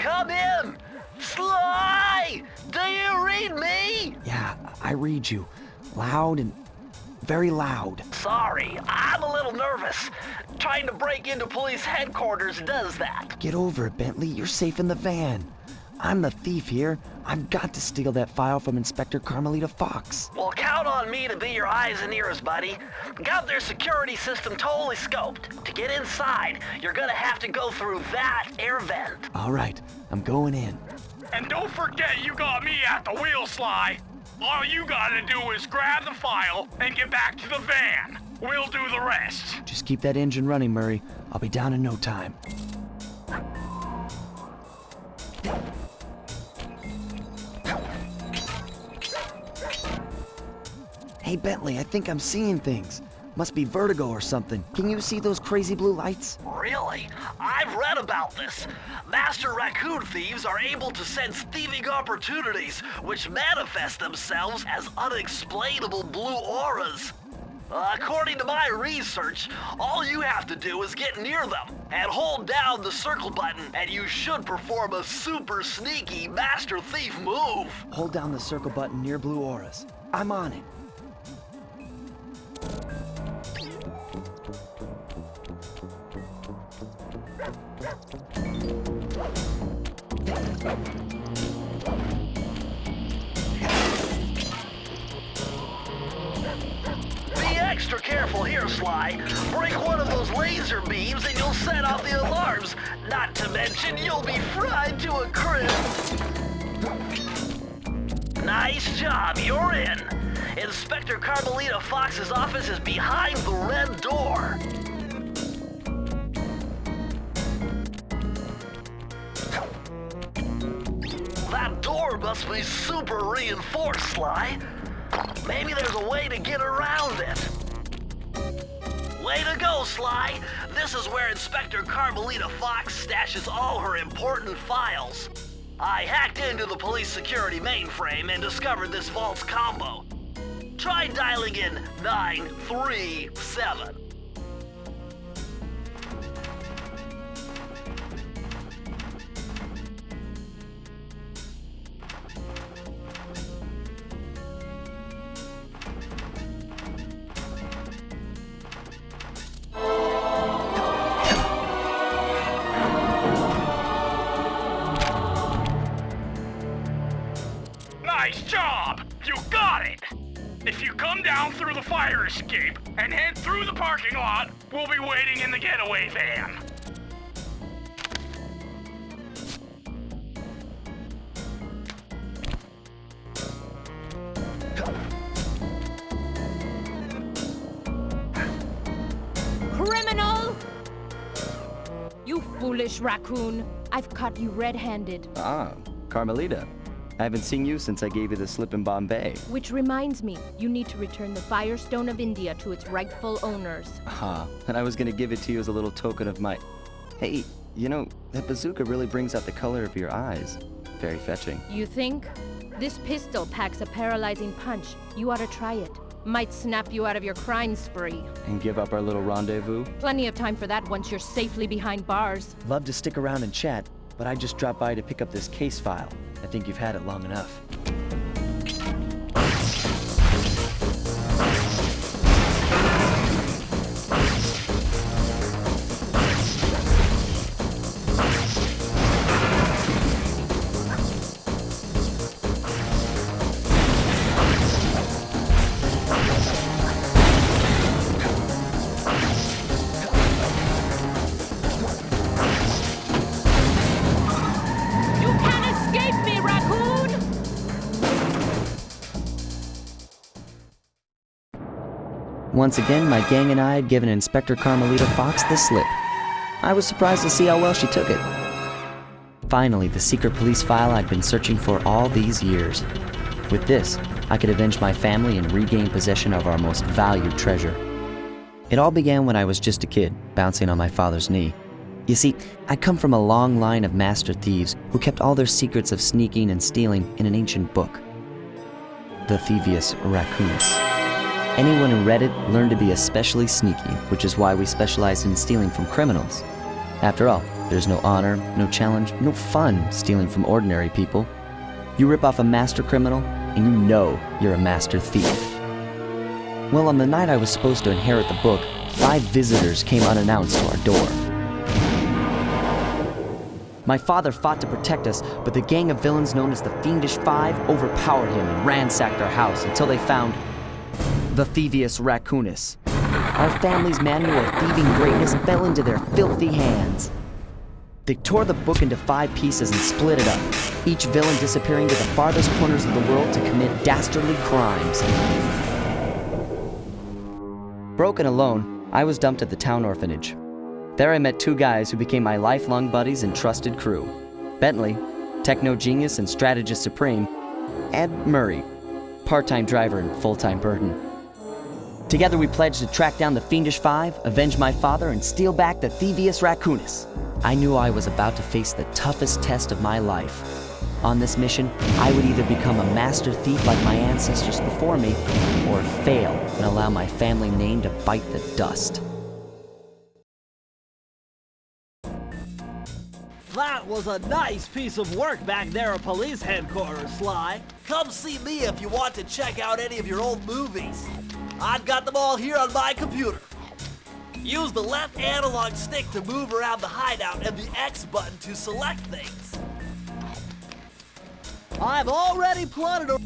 come in! Sly! Do you read me? Yeah, I read you. Loud and very loud. Sorry, I'm a little nervous. Trying to break into police headquarters does that. Get over it, Bentley. You're safe in the van. I'm the thief here. I've got to steal that file from Inspector Carmelita Fox. Well, count on me to be your eyes and ears, buddy. Got their security system totally scoped. To get inside, you're gonna have to go through that air vent. All right, I'm going in. And don't forget you got me at the wheel, Sly. All you gotta do is grab the file and get back to the van. We'll do the rest. Just keep that engine running, Murray. I'll be down in no time. Hey, Bentley, I think I'm seeing things. Must be vertigo or something. Can you see those crazy blue lights? Really? I've read about this. Master raccoon thieves are able to sense thieving opportunities, which manifest themselves as unexplainable blue auras. According to my research, all you have to do is get near them and hold down the circle button, and you should perform a super sneaky master thief move. Hold down the circle button near blue auras. I'm on it. Be extra careful here, Sly. Break one of those laser beams and you'll set off the alarms. Not to mention, you'll be fried to a crisp. Nice job, you're in. Inspector Carmelita Fox's office is behind the red door. That door must be super reinforced, Sly. Maybe there's a way to get around it. Way to go, Sly. This is where Inspector Carmelita Fox stashes all her important files. I hacked into the police security mainframe and discovered this vault's combo. Try dialing in 937. Nice job! You got it! If you come down through the fire escape and head through the parking lot, we'll be waiting in the getaway van. Criminal! You foolish raccoon. I've caught you red-handed. Ah, Carmelita. I haven't seen you since I gave you the slip in Bombay. Which reminds me, you need to return the Firestone of India to its rightful owners. And I was gonna give it to you as a little token of my... Hey, you know, that bazooka really brings out the color of your eyes. Very fetching. You think? This pistol packs a paralyzing punch. You ought to try it. Might snap you out of your crime spree. And give up our little rendezvous? Plenty of time for that once you're safely behind bars. Love to stick around and chat, but I just dropped by to pick up this case file. I think you've had it long enough. Once again, my gang and I had given Inspector Carmelita Fox the slip. I was surprised to see how well she took it. Finally, the secret police file I'd been searching for all these years. With this, I could avenge my family and regain possession of our most valued treasure. It all began when I was just a kid, bouncing on my father's knee. You see, I come from a long line of master thieves who kept all their secrets of sneaking and stealing in an ancient book. The Thievius Raccoonus. Anyone who read it learned to be especially sneaky, which is why we specialized in stealing from criminals. After all, there's no honor, no challenge, no fun stealing from ordinary people. You rip off a master criminal, and you know you're a master thief. Well, on the night I was supposed to inherit the book, 5 visitors came unannounced to our door. My father fought to protect us, but the gang of villains known as the Fiendish Five overpowered him and ransacked our house until they found the Thievius Raccoonus. Our family's manual of thieving greatness fell into their filthy hands. They tore the book into 5 pieces and split it up, each villain disappearing to the farthest corners of the world to commit dastardly crimes. Broken alone, I was dumped at the town orphanage. There I met 2 guys who became my lifelong buddies and trusted crew. Bentley, techno genius and strategist supreme, and Murray, part-time driver and full-time burden. Together we pledged to track down the Fiendish Five, avenge my father, and steal back the Thievius Raccoonus. I knew I was about to face the toughest test of my life. On this mission, I would either become a master thief like my ancestors before me, or fail and allow my family name to bite the dust. That was a nice piece of work back there at police headquarters, Sly. Come see me if you want to check out any of your old movies. I've got them all here on my computer. Use the left analog stick to move around the hideout and the X button to select things. I've already plotted a...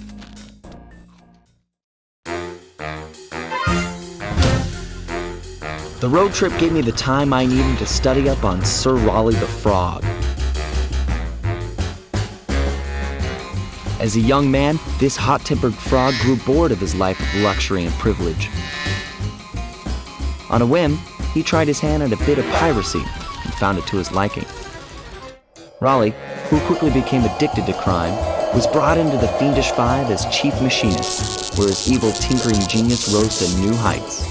The road trip gave me the time I needed to study up on Sir Raleigh the Frog. As a young man, this hot-tempered frog grew bored of his life of luxury and privilege. On a whim, he tried his hand at a bit of piracy and found it to his liking. Raleigh, who quickly became addicted to crime, was brought into the Fiendish Five as chief machinist, where his evil tinkering genius rose to new heights.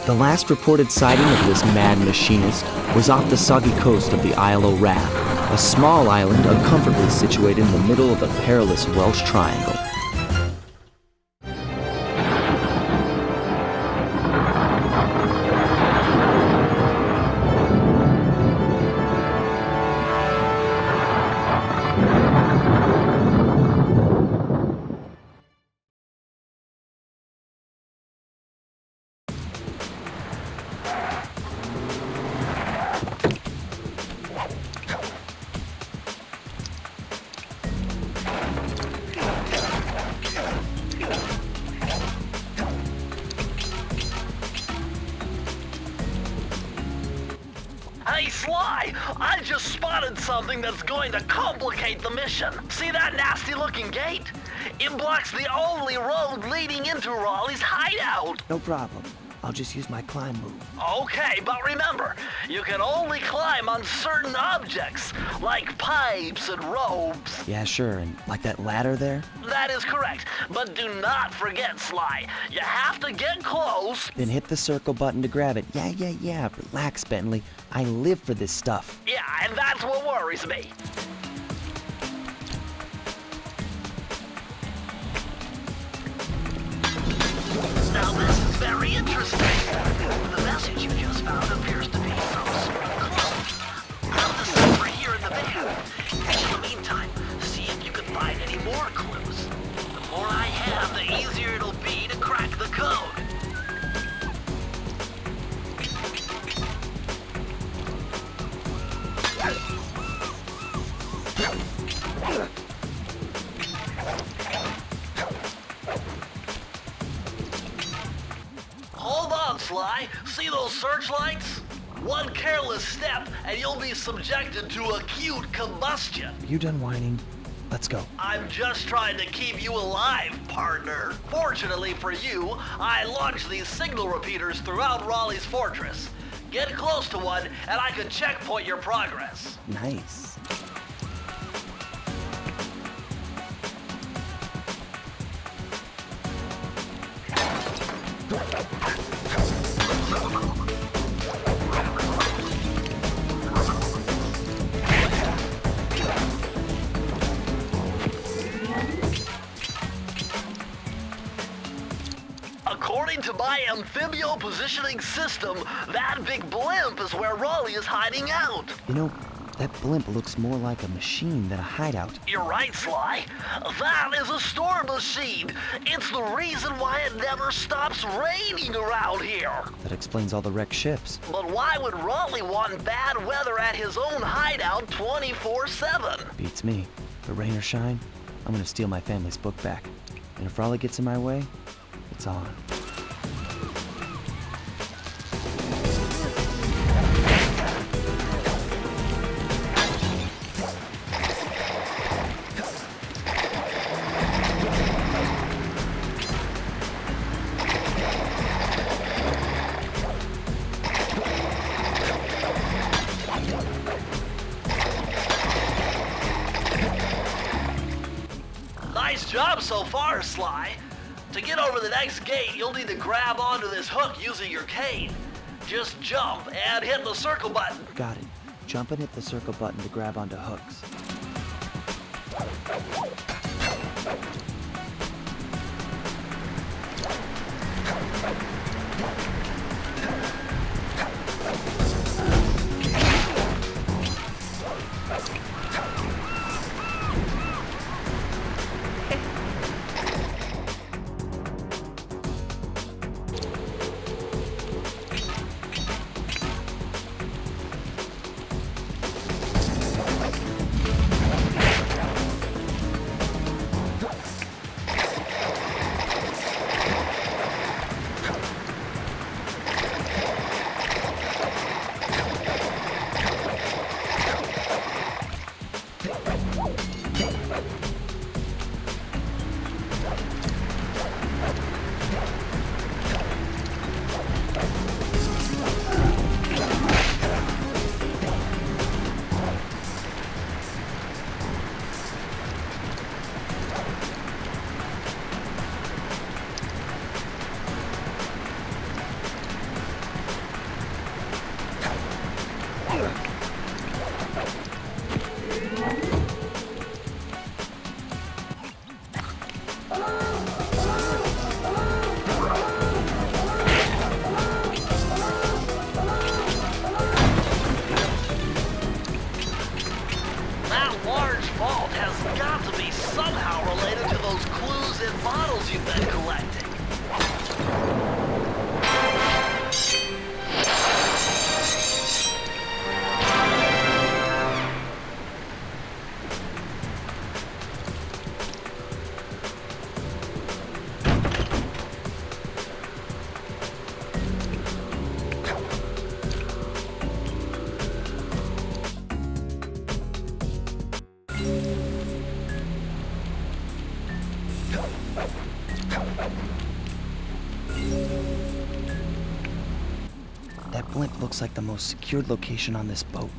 The last reported sighting of this mad machinist was off the soggy coast of the Isle o' Wrath, a small island uncomfortably situated in the middle of the perilous Welsh Triangle. Hey, Sly, I just spotted something that's going to complicate the mission. See that nasty-looking gate? It blocks the only road leading into Raleigh's hideout. No problem. I'll just use my climb move. Okay, but remember, you can only climb on certain objects, like pipes and ropes. Yeah, sure, and like that ladder there? That is correct, but do not forget, Sly. You have to get close. Then hit the circle button to grab it. Yeah. Relax, Bentley. I live for this stuff. Yeah, and that's what worries me. Now this is very interesting. The message you just found appears to be some sort of clue. I'll decipher here in the van. In the meantime, see if you can find any more clues. The more I have, the easier it'll be to crack the code. Hold on, Sly. See those searchlights? One careless step and you'll be subjected to acute combustion. You done whining? Let's go. I'm just trying to keep you alive, partner. Fortunately for you, I launched these signal repeaters throughout Raleigh's fortress. Get close to one and I can checkpoint your progress. Nice. According to my high amphibio positioning system. That big blimp is where Raleigh is hiding out. You know, that blimp looks more like a machine than a hideout. You're right, Sly. That is a storm machine. It's the reason why it never stops raining around here. That explains all the wrecked ships. But why would Raleigh want bad weather at his own hideout 24/7? Beats me. But rain or shine, I'm gonna steal my family's book back. And if Raleigh gets in my way, it's on. Nice job so far, Sly. To get over the next gate, you'll need to grab onto this hook using your cane. Just jump and hit the circle button. Got it. Jump and hit the circle button to grab onto hooks. That large vault has got to be somehow related to those clues and bottles you've been collecting. That blimp looks like the most secured location on this boat.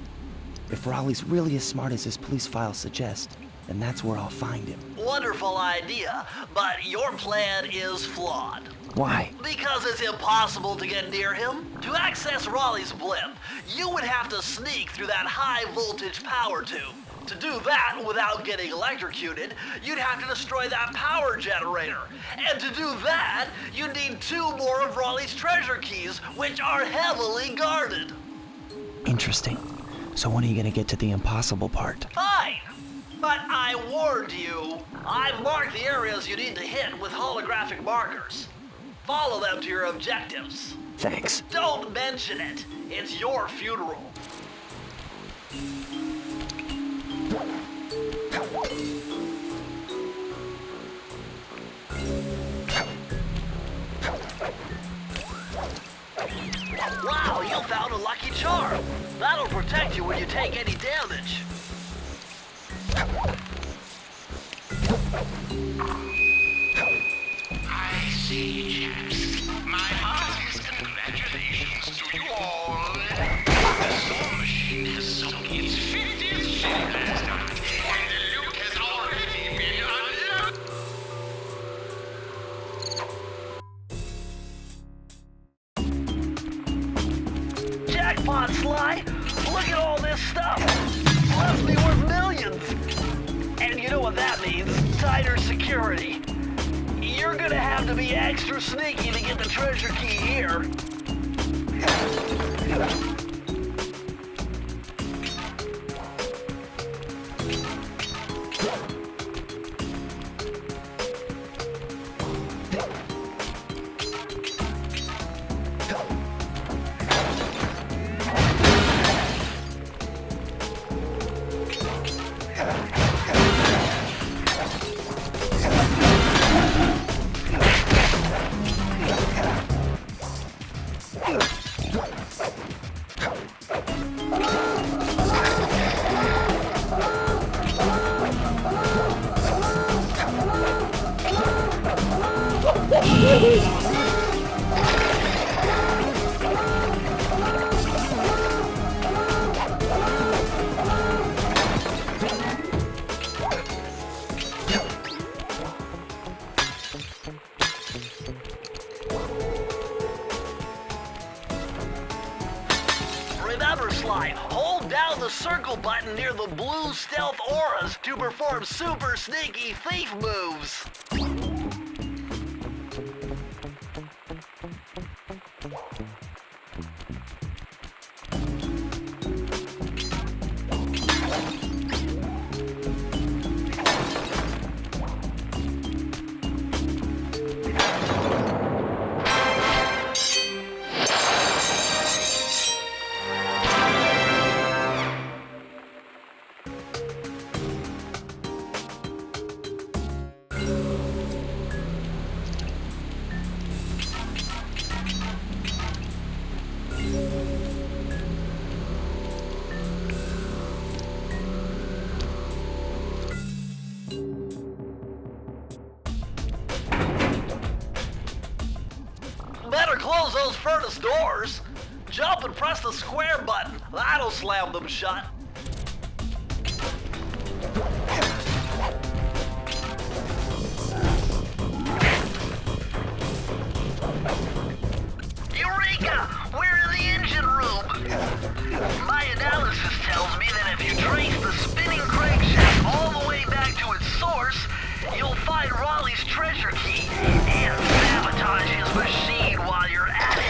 If Raleigh's really as smart as his police files suggest, then that's where I'll find him. Wonderful idea, but your plan is flawed. Why? Because it's impossible to get near him. To access Raleigh's blimp, you would have to sneak through that high-voltage power tube. To do that without getting electrocuted, you'd have to destroy that power generator. And to do that, you'd need 2 more of Raleigh's treasure keys, which are heavily guarded. Interesting. So when are you gonna get to the impossible part? Fine. But I warned you. I've marked the areas you need to hit with holographic markers. Follow them to your objectives. Thanks. Don't mention it. It's your funeral. Wow, you found a lucky charm. That'll protect you when you take any damage. I see, chaps. My heartiest congratulations to you all. The Storm Machine has sunk its 50th ship last night, and the Luke has already been unlocked. Jackpot, Sly! Look at all this stuff! Must be worth millions! And you know what that means? Tighter security. You're you're gonna have to be extra sneaky to get the treasure key here. Remember, Sly, hold down the circle button near the blue stealth auras to perform super sneaky thief moves. Better close those furnace doors. Jump and press the square button. That'll slam them shut. Eureka! We're in the engine room. My analysis tells me that if you trace the spinning crankshaft all the way back to its source, you'll find Raleigh's treasure key and sabotage his machine while you're at it.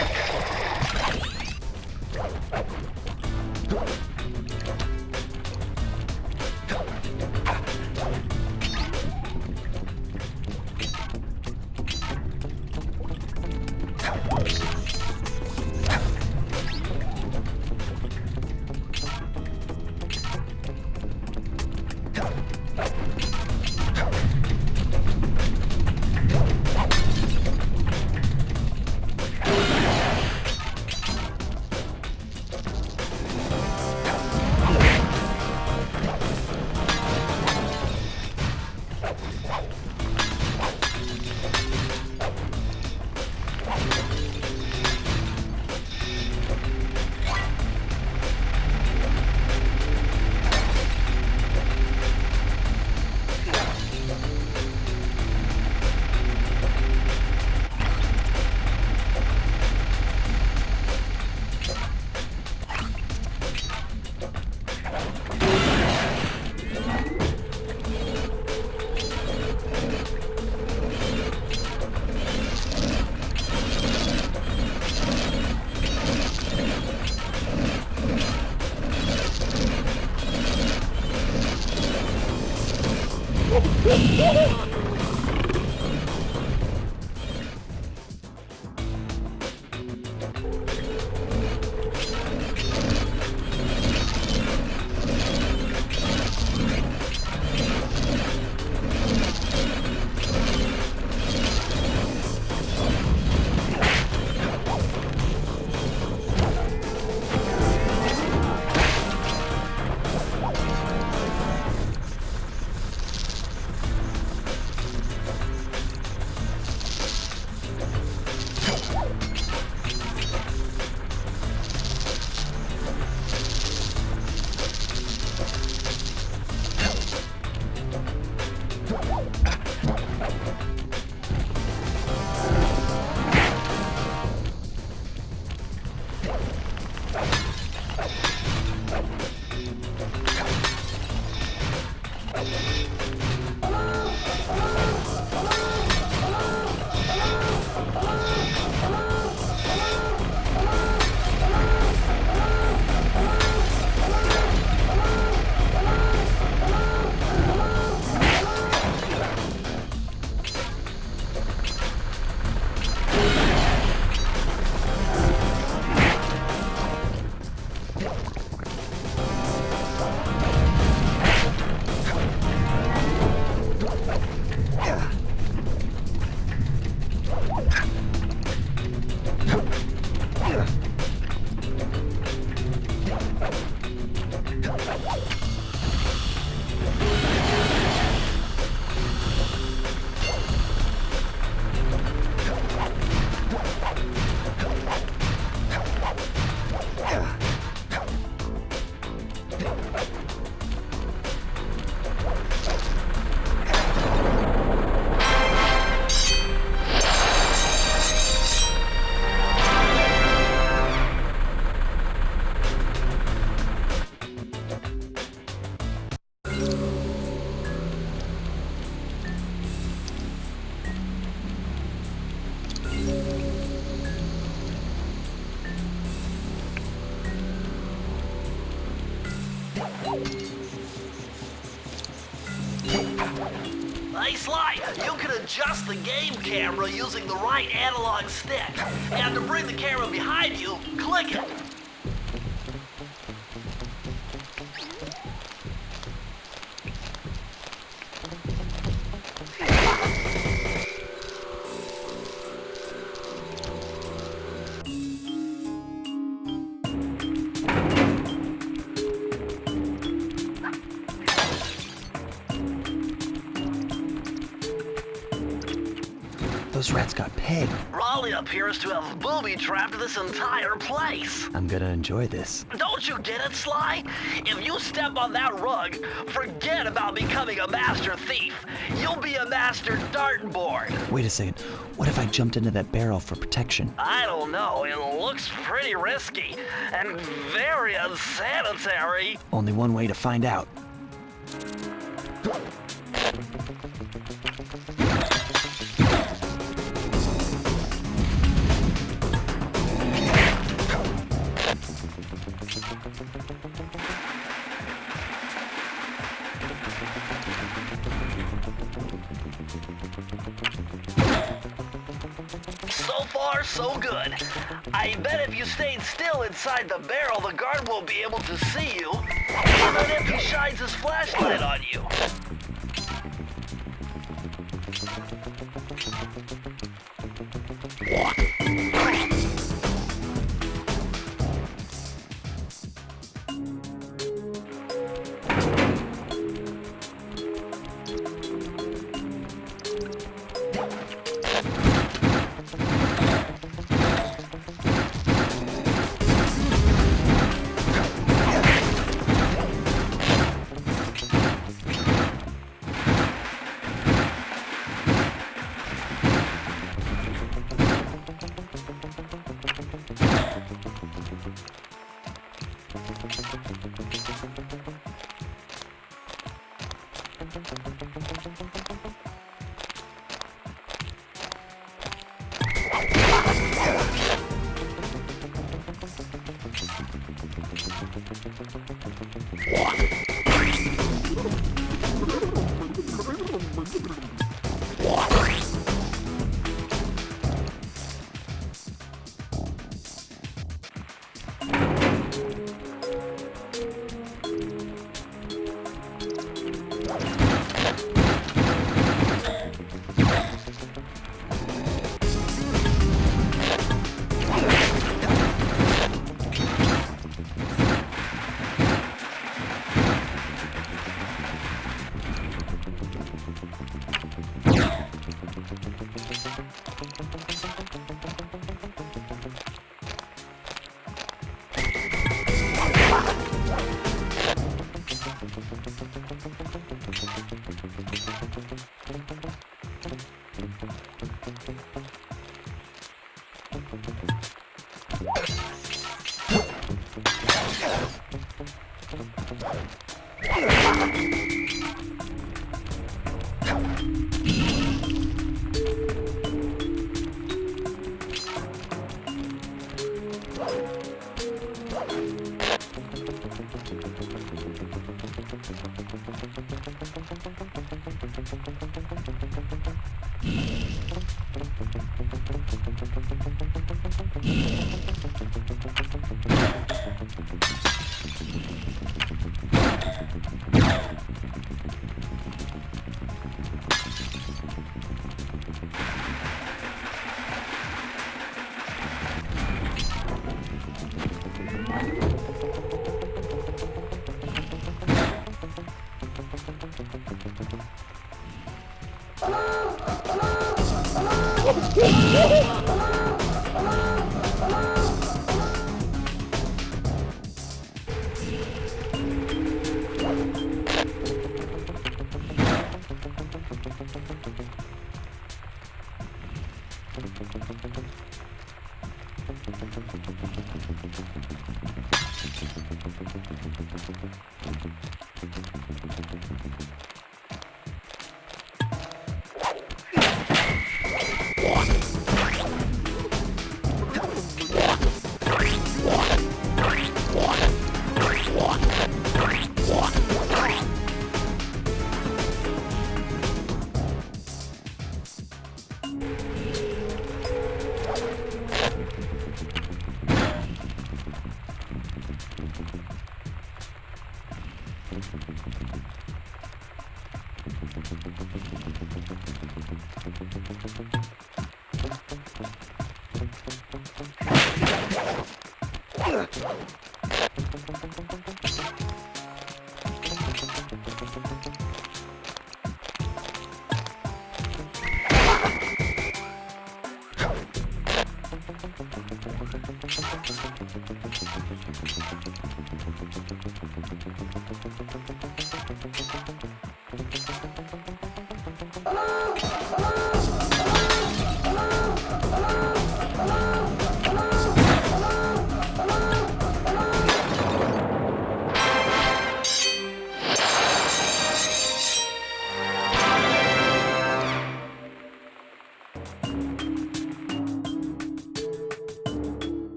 Hey Sly, you can adjust the game camera using the right analog stick. And to bring the camera behind you, click it. Those rats got pegged. Raleigh appears to have booby-trapped this entire place. I'm gonna enjoy this. Don't you get it, Sly? If you step on that rug, forget about becoming a master thief. You'll be a master dartboard. Wait a second. What if I jumped into that barrel for protection? I don't know. It looks pretty risky and very unsanitary. Only one way to find out. So far, so good. I bet if you stayed still inside the barrel, the guard won't be able to see you, even if he shines his flashlight on you.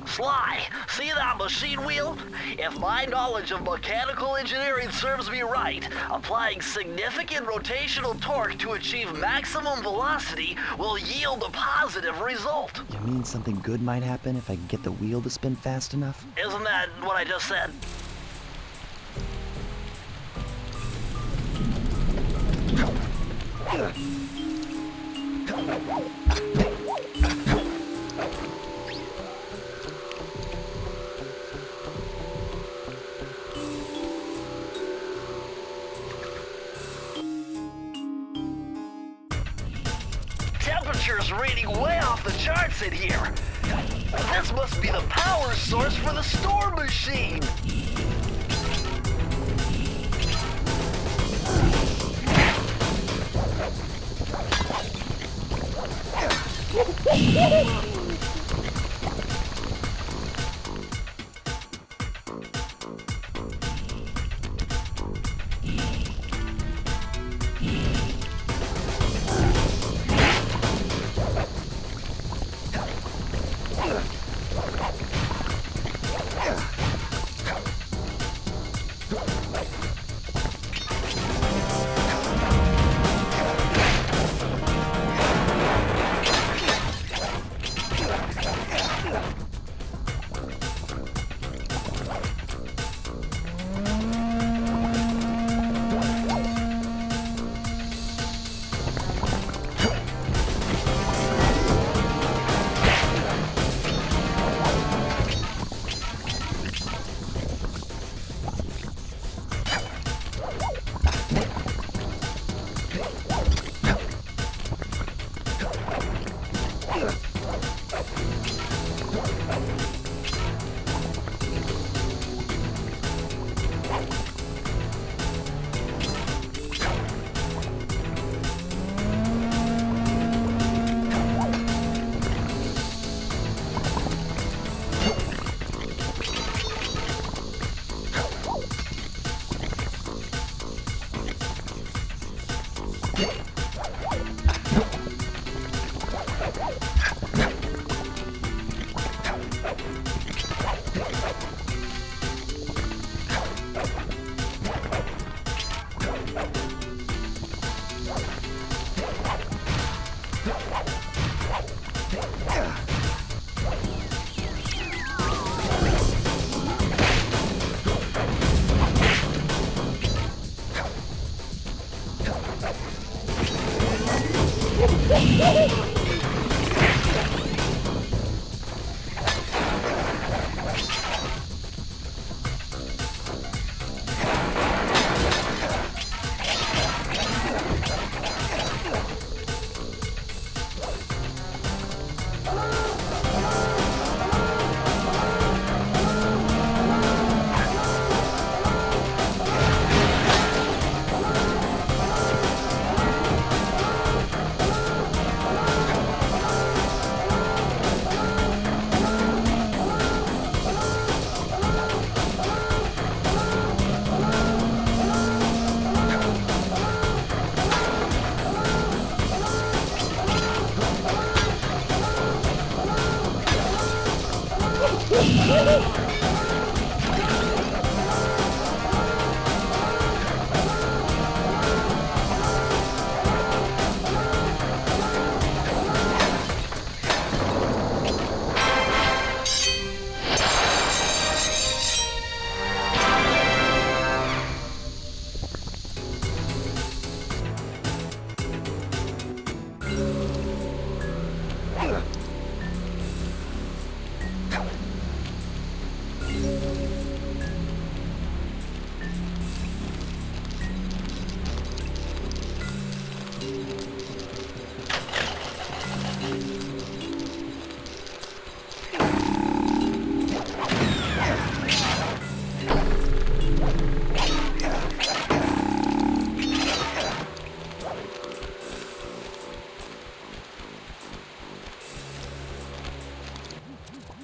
Sly, see that machine wheel? If my knowledge of mechanical engineering serves me right, applying significant rotational torque to achieve maximum velocity will yield a positive result. You mean something good might happen if I can get the wheel to spin fast enough? Isn't that what I just said? Temperature's reading way off the charts in here. This must be the power source for the storm machine.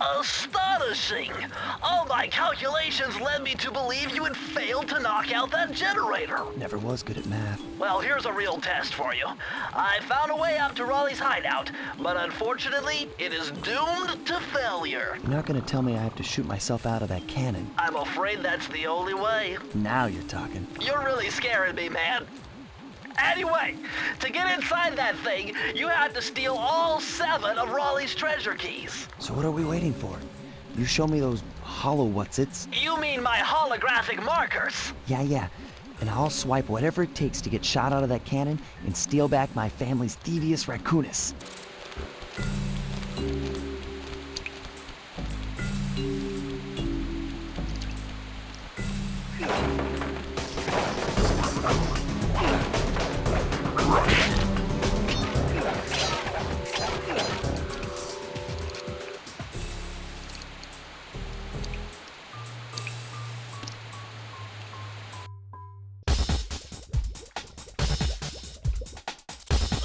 Astonishing! All my calculations led me to believe you had failed to knock out that generator. Never was good at math. Well, here's a real test for you. I found a way up to Raleigh's hideout, but unfortunately, it is doomed to failure. You're not gonna tell me I have to shoot myself out of that cannon. I'm afraid that's the only way. Now you're talking. You're really scaring me, man. Anyway, to get inside that thing, you had to steal all 7 of Raleigh's treasure keys. So what are we waiting for? You show me those hollow what's-its? You mean my holographic markers? Yeah. And I'll swipe whatever it takes to get shot out of that cannon and steal back my family's devious raccoonus.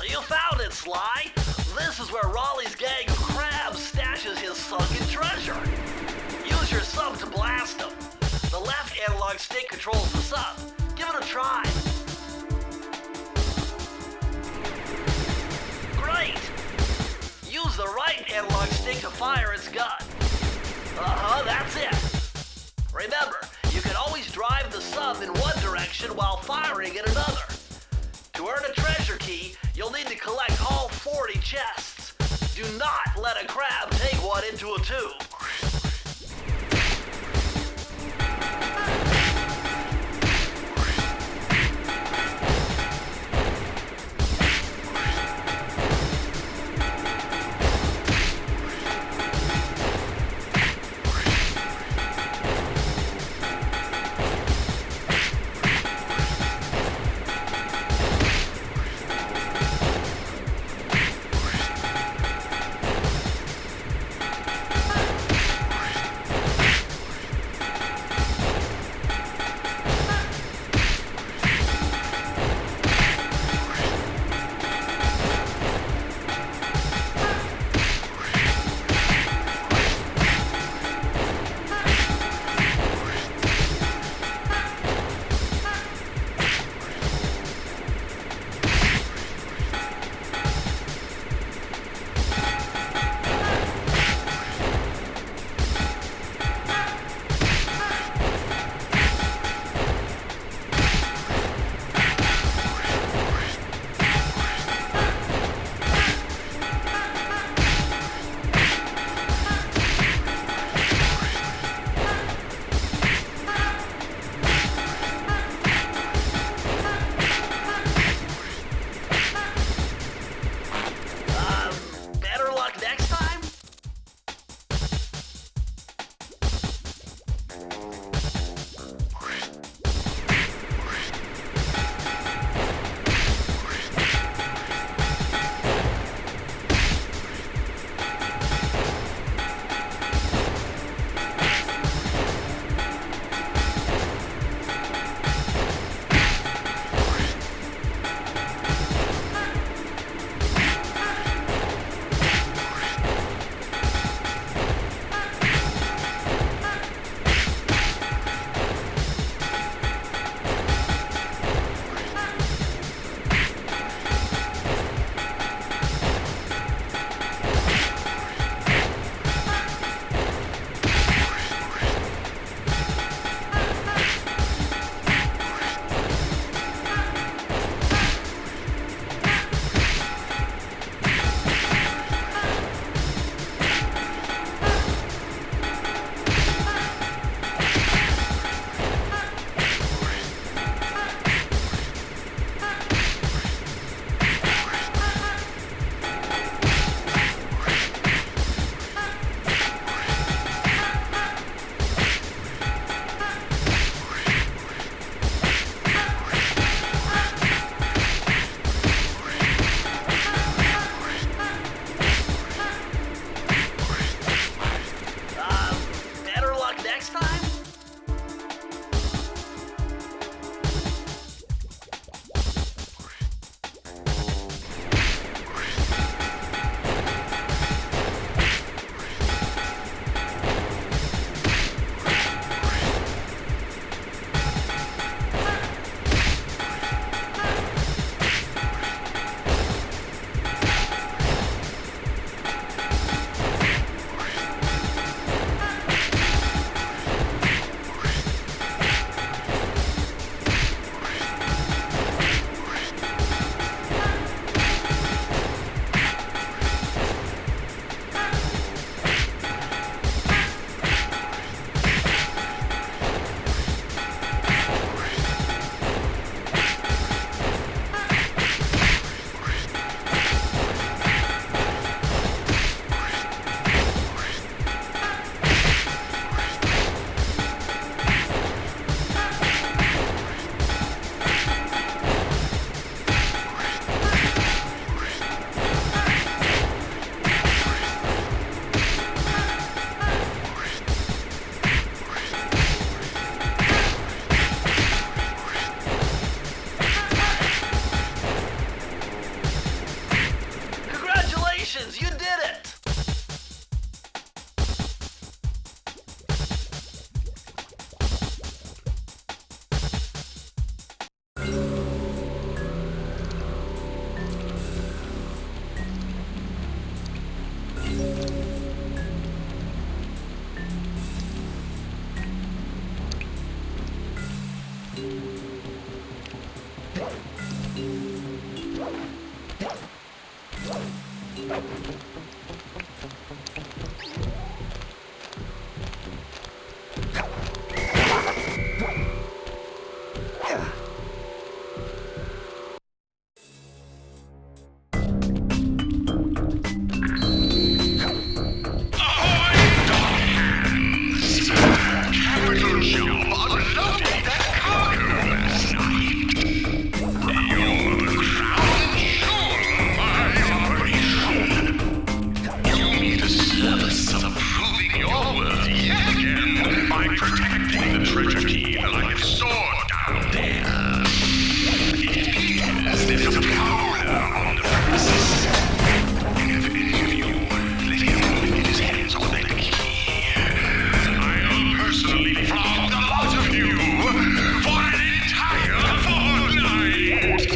You found it, Sly. This is where Raleigh's gang of crabs stashes his sunken treasure. Use your sub to blast him. The left analog stick controls the sub. Give it a try. Great! Use the right analog stick to fire its gun. That's it. Remember, you can always drive the sub in one direction while firing in another. To earn a treasure key, you'll need to collect all 40 chests. Do not let a crab take one into a tube. Capital job unloading that cargo last night. You're the crown jewel of my operation. You need a service of proving your worth yet again by protecting the treasure key like a sword down there. There's a prowler on the premises. And if any of you let him get his hands on that key, I'll personally flog the lot of you for an entire fortnight.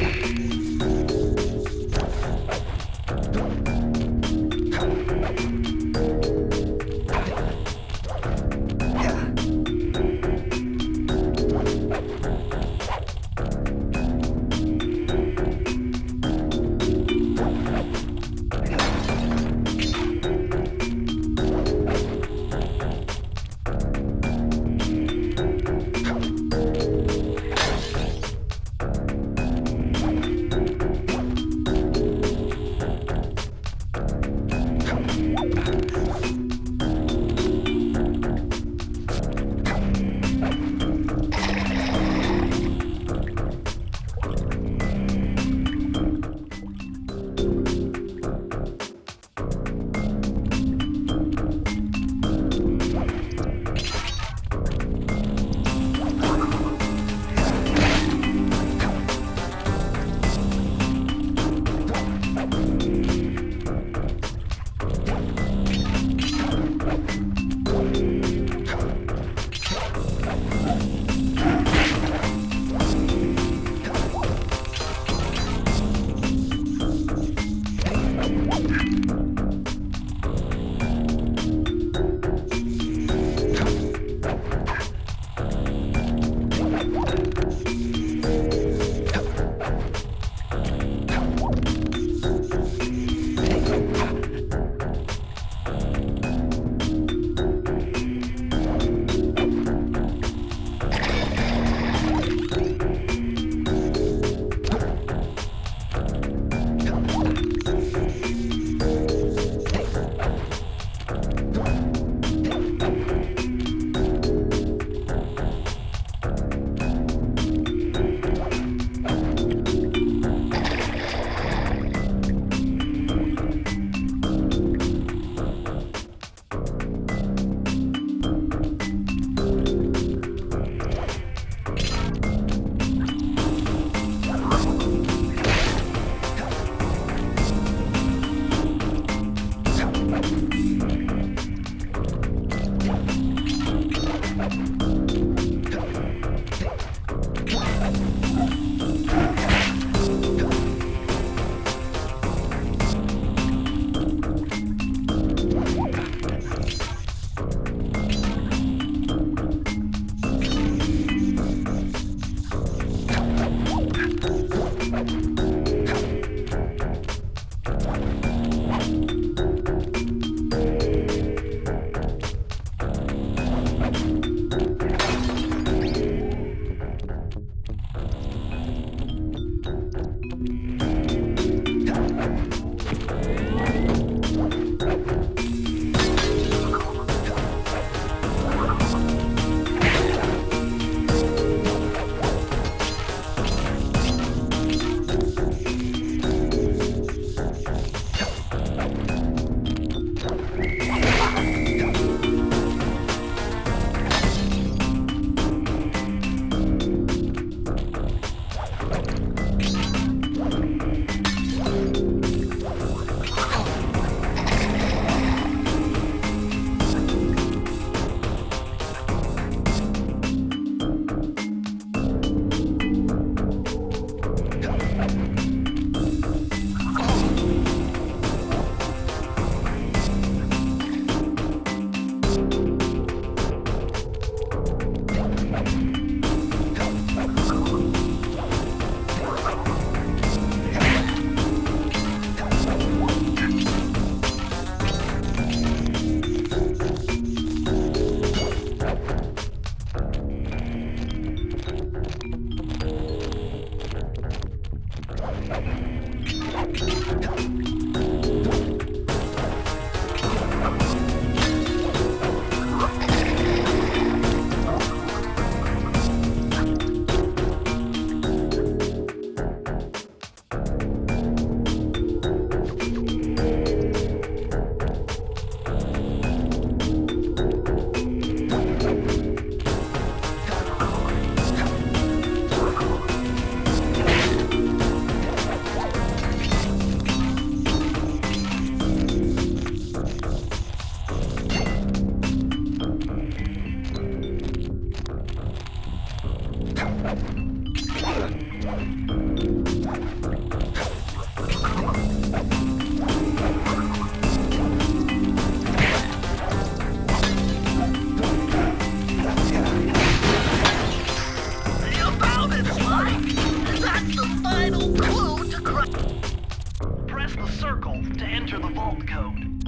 code.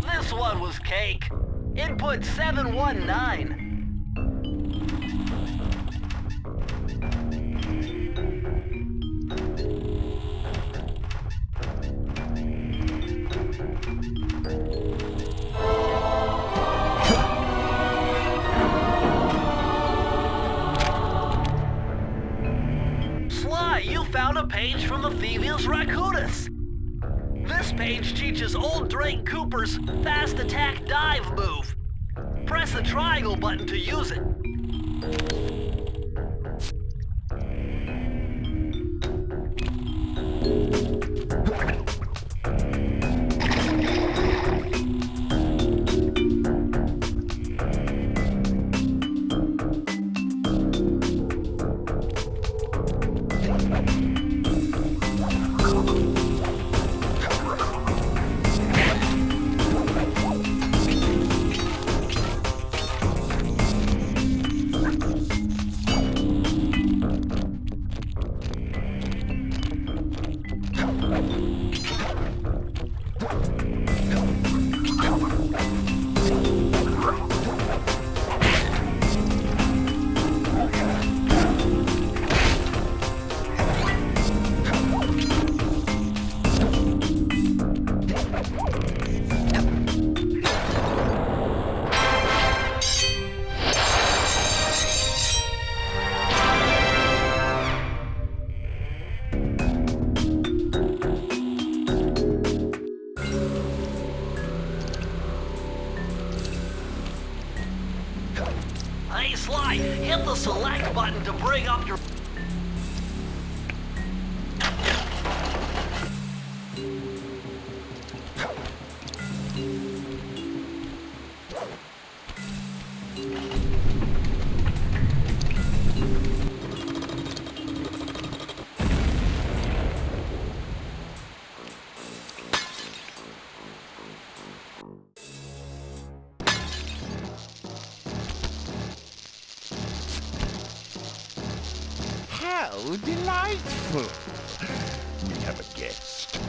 This one was cake. Input 719. Sly, you found a page from the Thievius Raccoonus. This page teaches old Drake Cooper's fast attack dive move. Press the triangle button to use it. Hey Sly, hit the select button to bring up your... How delightful! We have a guest.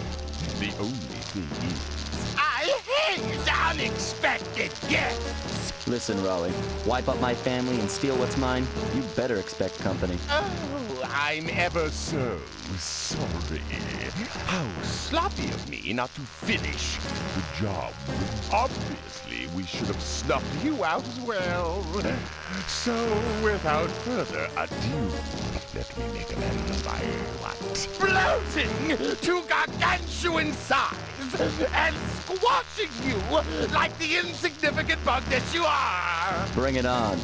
The only thing is, I hate unexpected guests! Listen, Raleigh, wipe up my family and steal what's mine? You better expect company. Oh, I'm ever so sorry. How sloppy of me not to finish the job. Obviously, we should have snuffed you out as well. So, without further ado, let me make a man of my exploding to gargantuan size and squashing you like the insignificant bug that you are! Bring it on.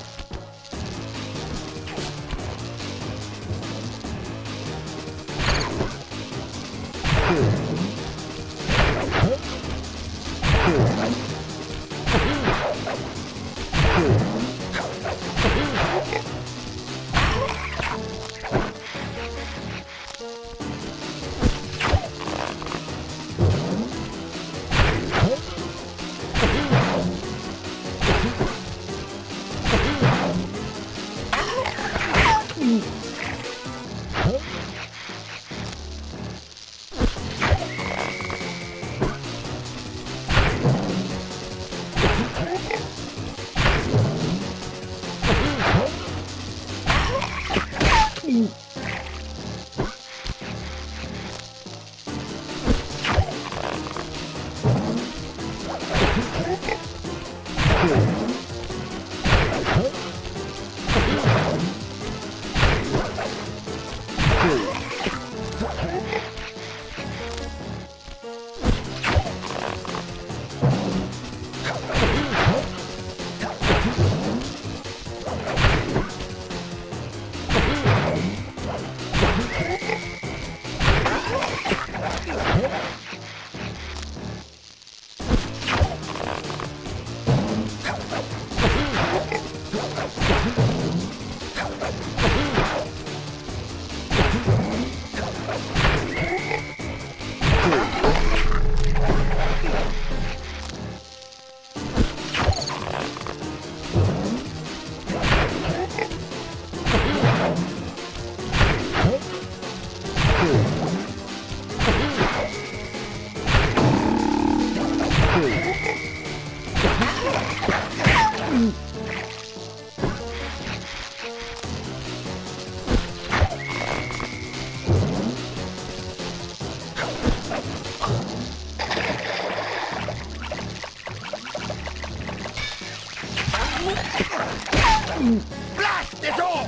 Blast it all!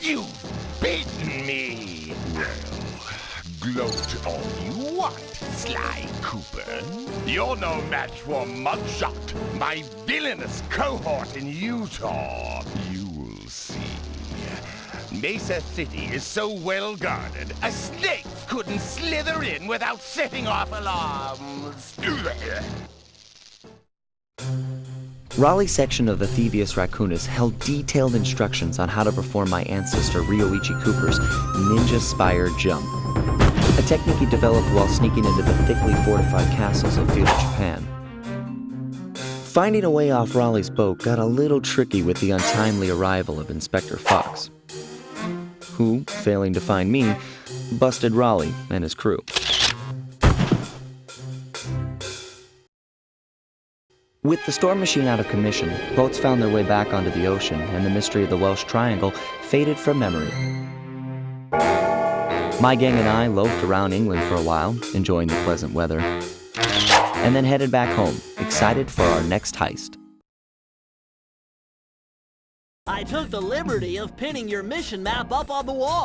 You've beaten me! Well, gloat all you want, Sly Cooper. You're no match for Mugshot, my villainous cohort in Utah. You'll see. Mesa City is so well guarded, a snake couldn't slither in without setting off alarms. Raleigh's section of the Thievius Raccoonus held detailed instructions on how to perform my ancestor Ryoichi Cooper's Ninja Spire Jump, a technique he developed while sneaking into the thickly fortified castles of feudal Japan. Finding a way off Raleigh's boat got a little tricky with the untimely arrival of Inspector Fox, who, failing to find me, busted Raleigh and his crew. With the storm machine out of commission, boats found their way back onto the ocean, and the mystery of the Welsh Triangle faded from memory. My gang and I loafed around England for a while, enjoying the pleasant weather, and then headed back home, excited for our next heist. I took the liberty of pinning your mission map up on the wall.